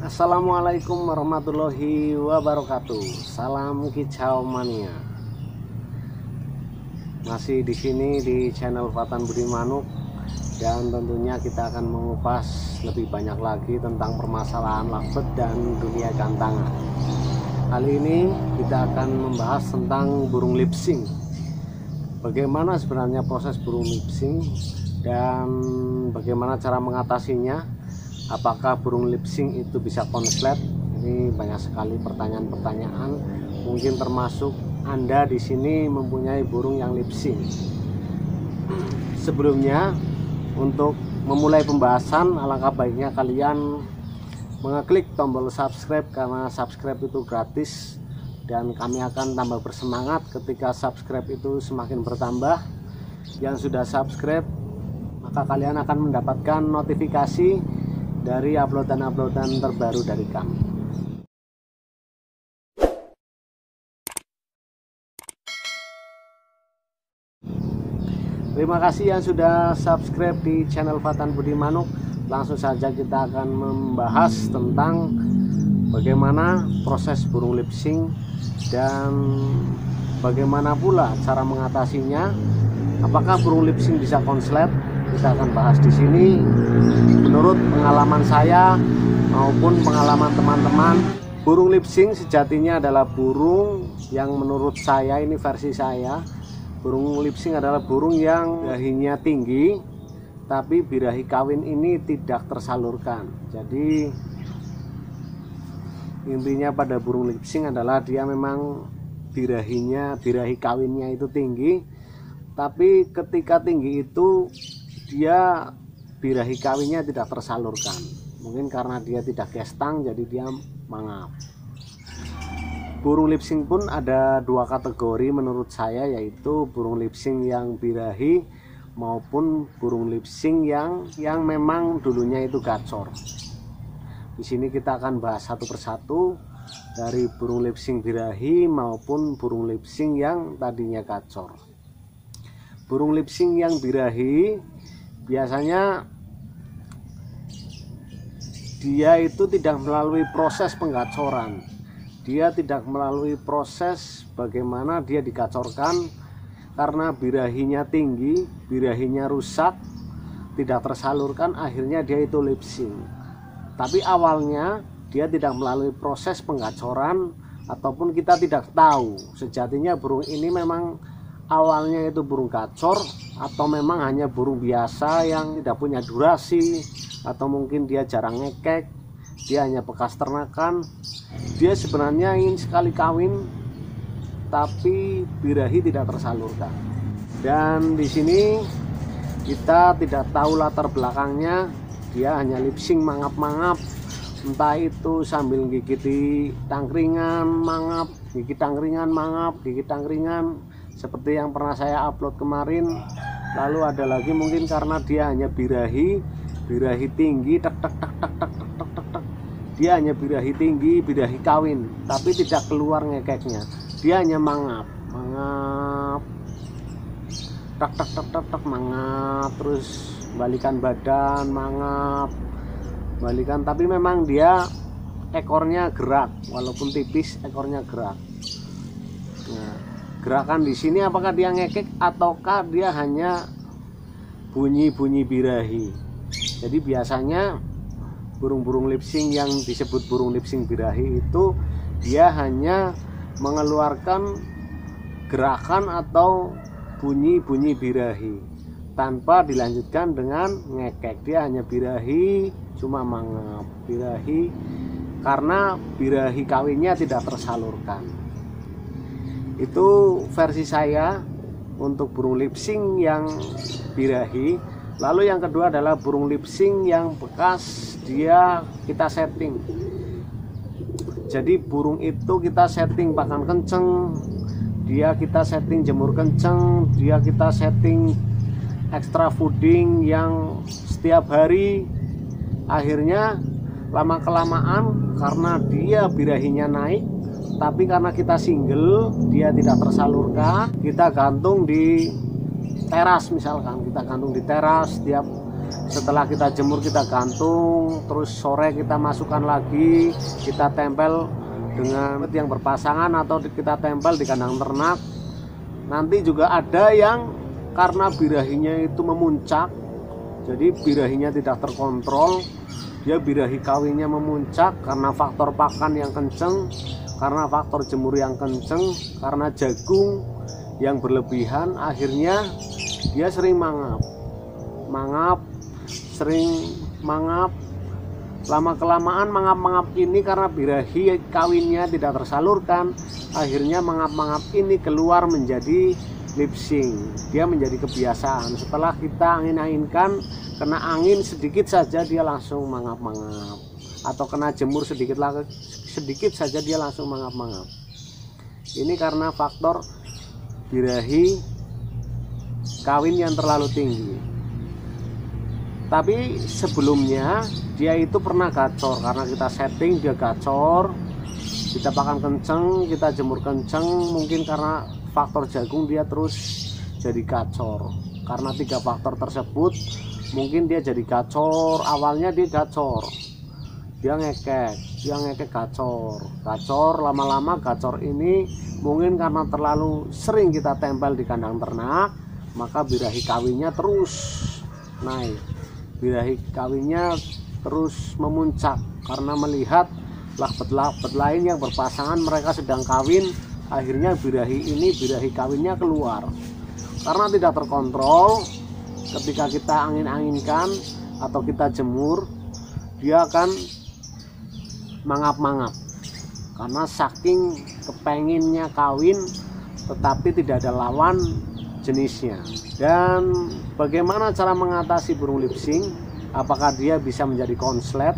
Assalamualaikum warahmatullahi wabarakatuh. Salam kicau mania. Masih di sini di channel Fatan Budi Manuk, dan tentunya kita akan mengupas lebih banyak lagi tentang permasalahan lovebird dan dunia gantangan. Kali ini kita akan membahas tentang burung lipsing. Bagaimana sebenarnya proses burung lipsing dan bagaimana cara mengatasinya? Apakah burung lipsing itu bisa konslet? Ini banyak sekali pertanyaan-pertanyaan. Mungkin termasuk Anda di sini mempunyai burung yang lipsing. Sebelumnya, untuk memulai pembahasan, alangkah baiknya kalian mengeklik tombol subscribe, karena subscribe itu gratis dan kami akan tambah bersemangat ketika subscribe itu semakin bertambah. Yang sudah subscribe, maka kalian akan mendapatkan notifikasi dari uploadan-uploadan terbaru dari kami. Terima kasih yang sudah subscribe di channel Fatan Budi Manuk. Langsung saja kita akan membahas tentang bagaimana proses burung lipsing dan bagaimana pula cara mengatasinya. Apakah burung lipsing bisa konslet? Kita akan bahas di sini. Menurut pengalaman saya maupun pengalaman teman-teman, burung lipsing sejatinya adalah burung yang menurut saya, ini versi saya, burung lipsing adalah burung yang birahinya tinggi, tapi birahi kawin ini tidak tersalurkan. Jadi intinya pada burung lipsing adalah dia memang birahi kawinnya itu tinggi, tapi ketika tinggi itu dia birahi kawinnya tidak tersalurkan. Mungkin karena dia tidak gestang, jadi dia mangap. Burung lipsing pun ada dua kategori menurut saya, yaitu burung lipsing yang birahi maupun burung lipsing yang memang dulunya itu gacor. Di sini kita akan bahas satu persatu, dari burung lipsing birahi maupun burung lipsing yang tadinya gacor. Burung lipsing yang birahi biasanya dia itu tidak melalui proses penggacoran. Dia tidak melalui proses bagaimana dia digacorkan, karena birahinya tinggi, birahinya rusak, tidak tersalurkan, akhirnya dia itu lipsing. Tapi awalnya dia tidak melalui proses penggacoran, ataupun kita tidak tahu sejatinya burung ini memang awalnya itu burung gacor, atau memang hanya burung biasa yang tidak punya durasi, atau mungkin dia jarang ngekek, dia hanya bekas ternakan. Dia sebenarnya ingin sekali kawin, tapi birahi tidak tersalurkan. Dan di sini kita tidak tahu latar belakangnya, dia hanya lipsing mangap-mangap, entah itu sambil gigiti tangkringan mangap, gigit tangkringan mangap, gigit tangkringan, seperti yang pernah saya upload kemarin. Lalu ada lagi mungkin karena dia hanya birahi tinggi, tek tek tek tek tek tek tek tek. Dia hanya birahi tinggi, birahi kawin, tapi tidak keluar ngekeknya. Dia hanya mangap, tek tek tek tek tek, mangap, terus balikan badan, mangap, balikan. Tapi memang dia ekornya gerak, walaupun tipis ekornya gerak. Nah, gerakan di sini apakah dia ngekek ataukah dia hanya bunyi-bunyi birahi. Jadi biasanya burung-burung lipsing yang disebut burung lipsing birahi itu dia hanya mengeluarkan gerakan atau bunyi-bunyi birahi tanpa dilanjutkan dengan ngekek. Dia hanya birahi, cuma mangap, birahi, karena birahi kawinnya tidak tersalurkan. Itu versi saya untuk burung lipsing yang birahi. Lalu yang kedua adalah burung lip-sync yang bekas kita setting. Jadi burung itu kita setting pakan kenceng, kita setting jemur kenceng, kita setting extra fooding yang setiap hari. Akhirnya lama kelamaan karena dia birahinya naik, tapi karena kita single dia tidak tersalurkan, kita gantung di teras. Misalkan kita gantung di teras, setelah kita jemur kita gantung, terus sore kita masukkan lagi, kita tempel dengan yang berpasangan atau kita tempel di kandang ternak. Nanti juga ada yang karena birahinya itu memuncak, jadi birahinya tidak terkontrol, dia birahi kawinnya memuncak karena faktor pakan yang kenceng, karena faktor jemur yang kenceng, karena jagung yang berlebihan. Akhirnya dia sering mangap. Lama kelamaan mangap ini karena birahi kawinnya tidak tersalurkan, akhirnya mangap ini keluar menjadi lip-sync. Dia menjadi kebiasaan. Setelah kita angin-anginkan, kena angin sedikit saja dia langsung mangap, atau kena jemur sedikit saja dia langsung mangap. Ini karena faktor birahi kawin yang terlalu tinggi. Tapi sebelumnya dia itu pernah gacor, karena kita setting dia gacor, kita pakan kenceng, kita jemur kenceng, mungkin karena faktor jagung dia terus jadi gacor. Karena 3 faktor tersebut mungkin dia jadi gacor. Awalnya dia gacor, dia ngekek gacor, lama-lama gacor ini mungkin karena terlalu sering kita tempel di kandang ternak, maka birahi kawinnya terus naik, birahi kawinnya terus memuncak karena melihat labet lain yang berpasangan mereka sedang kawin. Akhirnya birahi kawinnya keluar karena tidak terkontrol. Ketika kita angin-anginkan atau kita jemur, dia akan mangap karena saking kepenginnya kawin tetapi tidak ada lawan jenisnya. Dan bagaimana cara mengatasi burung lip-sync? Apakah dia bisa menjadi konslet?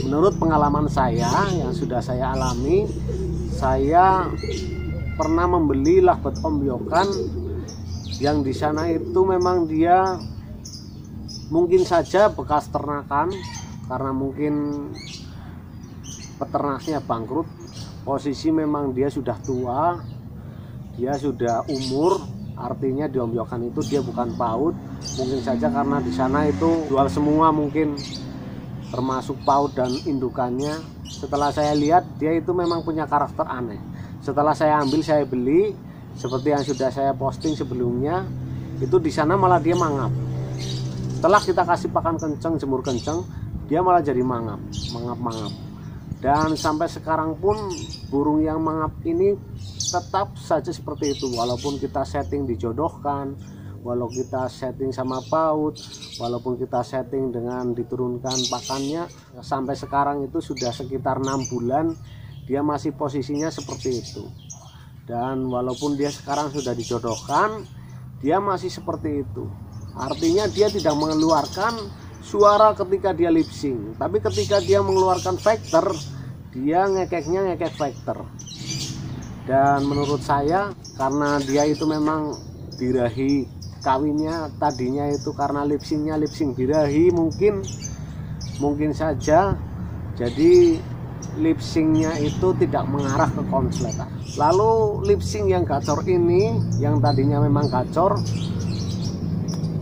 Menurut pengalaman saya yang sudah saya alami, saya pernah membeli lovebird ombyokan yang di sana itu memang dia mungkin saja bekas ternakan, karena mungkin peternaknya bangkrut. Posisi memang dia sudah tua, dia sudah umur, artinya di ombyokan itu dia bukan paut. Mungkin saja karena di sana itu jual semua, mungkin termasuk paut dan indukannya. Setelah saya lihat dia itu memang punya karakter aneh. Setelah saya ambil, saya beli, seperti yang sudah saya posting sebelumnya, itu di sana malah dia mangap. Setelah kita kasih pakan kenceng, jemur kenceng, dia malah jadi mangap. Dan sampai sekarang pun burung yang mangap ini tetap saja seperti itu, walaupun kita setting dijodohkan, walau kita setting sama paut, walaupun kita setting dengan diturunkan pakannya. Sampai sekarang itu sudah sekitar 6 bulan dia masih posisinya seperti itu. Dan walaupun dia sekarang sudah dijodohkan, dia masih seperti itu. Artinya dia tidak mengeluarkan suara ketika dia lip-sync, tapi ketika dia mengeluarkan vector, dia ngekeknya ngekek vector. Dan menurut saya karena dia itu memang birahi kawinnya tadinya itu karena lip-syncnya lip-sync birahi, mungkin saja jadi lip-syncnya itu tidak mengarah ke konsletan. Lalu lip-sync yang gacor ini, yang tadinya memang gacor,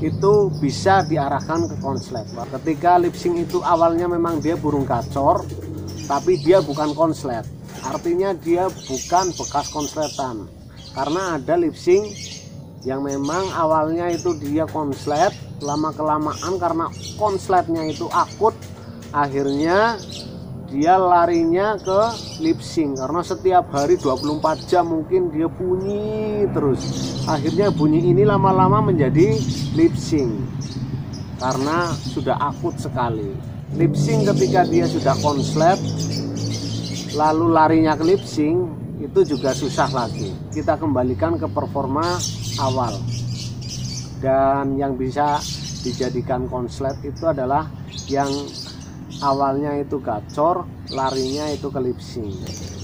itu bisa diarahkan ke konslet. Ketika lip-sync itu awalnya memang dia burung gacor, tapi dia bukan konslet, artinya dia bukan bekas konsletan. Karena ada lip-sync yang memang awalnya itu dia konslet, lama kelamaan karena konsletnya itu akut, akhirnya dia larinya ke lip-sync. Karena setiap hari 24 jam mungkin dia bunyi terus, akhirnya bunyi ini lama-lama menjadi lip-sync karena sudah akut sekali. Lip-sync ketika dia sudah konslet lalu larinya ke lip-sync, itu juga susah lagi. Kita kembalikan ke performa awal. Dan yang bisa dijadikan konslet itu adalah yang awalnya itu gacor, larinya itu ke lip sync.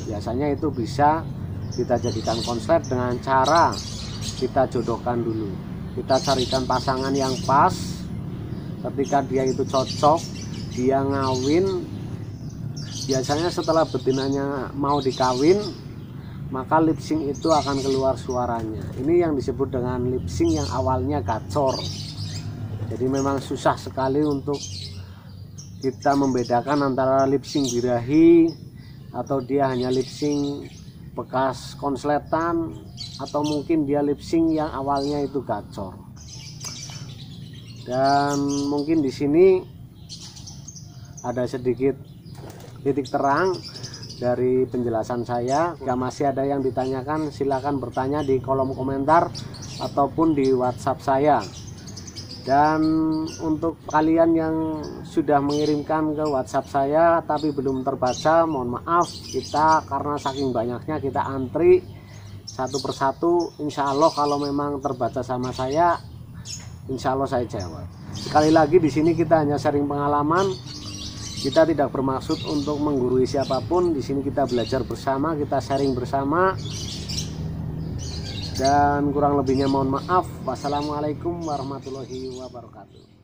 Biasanya itu bisa kita jadikan konslet dengan cara kita jodohkan dulu, kita carikan pasangan yang pas. Ketika dia itu cocok, dia ngawin, biasanya setelah betinanya mau dikawin, maka lip sync itu akan keluar suaranya. Ini yang disebut dengan lip sync yang awalnya gacor. Jadi memang susah sekali untuk kita membedakan antara lip sync birahi atau dia hanya lip sync bekas konsletan, atau mungkin dia lip sync yang awalnya itu gacor. Dan mungkin di sini ada sedikit titik terang dari penjelasan saya. Jika masih ada yang ditanyakan, silakan bertanya di kolom komentar ataupun di WhatsApp saya. Dan untuk kalian yang sudah mengirimkan ke WhatsApp saya tapi belum terbaca, mohon maaf, kita karena saking banyaknya kita antri satu persatu. Insya Allah kalau memang terbaca sama saya, insya Allah saya jawab. Sekali lagi di sini kita hanya sharing pengalaman. Kita tidak bermaksud untuk menggurui siapapun. Di sini kita belajar bersama, kita sharing bersama. Dan kurang lebihnya mohon maaf. Wassalamualaikum warahmatullahi wabarakatuh.